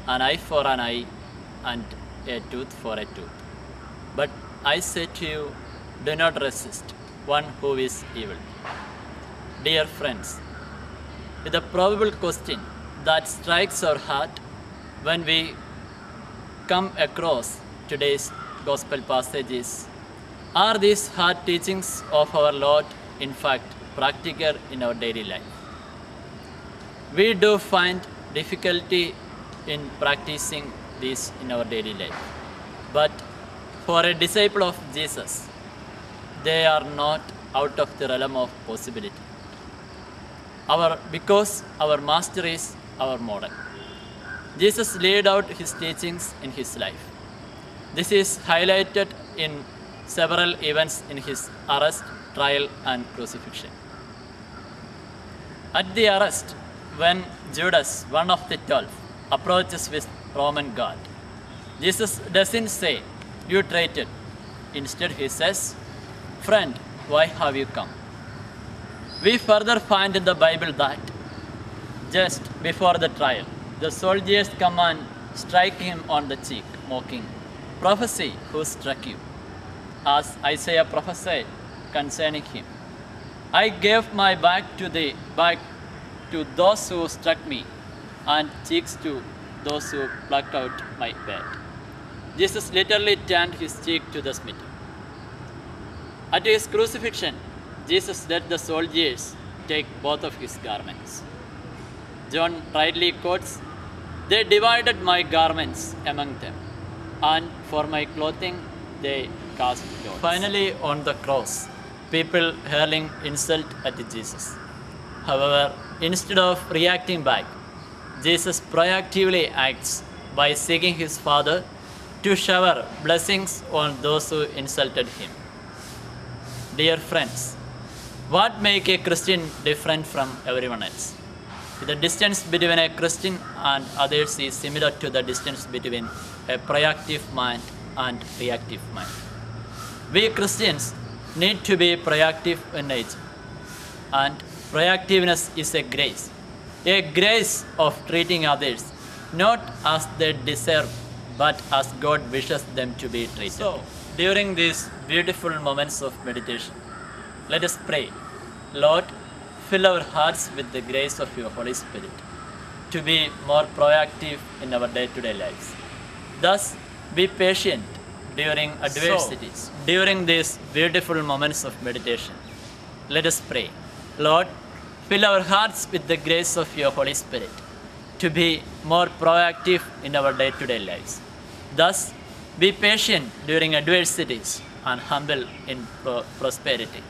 an eye for an eye and a tooth for a tooth. But I say to you, do not resist one who is evil. Dear friends, with a probable question that strikes our heart when we come across today's gospel passages, are these hard teachings of our Lord in fact practical in our daily life? We do find difficulty in practicing these in our daily life. But for a disciple of Jesus, they are not out of the realm of possibility. Because our Master is our model. Jesus laid out his teachings in his life. This is highlighted in several events in his arrest, trial, and crucifixion. At the arrest, when Judas, one of the 12, approaches with Roman guard, Jesus doesn't say, "You traitor." Instead, he says, "Friend, why have you come?" We further find in the Bible that just before the trial, the soldiers come and strike him on the cheek, mocking, "Prophesy, who struck you?" As Isaiah prophesied concerning him, "I gave my back to those who struck me, and cheeks to those who plucked out my beard." Jesus literally turned his cheek to the smitten. At his crucifixion, Jesus let the soldiers take both of his garments. John rightly quotes, "They divided my garments among them, and for my clothing they cast lots." Finally, on the cross, people hurling insult at Jesus. However, instead of reacting back, Jesus proactively acts by seeking his Father to shower blessings on those who insulted him. Dear friends, what makes a Christian different from everyone else? The distance between a Christian and others is similar to the distance between a proactive mind and reactive mind. We Christians need to be proactive in nature, and proactiveness is a grace of treating others not as they deserve, but as God wishes them to be treated. So, during these beautiful moments of meditation, let us pray, Lord, fill our hearts with the grace of your Holy Spirit to be more proactive in our day-to-day lives. Thus, be patient during adversities. So, during these beautiful moments of meditation, let us pray, Lord, fill our hearts with the grace of your Holy Spirit to be more proactive in our day-to-day lives. Thus, be patient during adversities and humble in prosperity.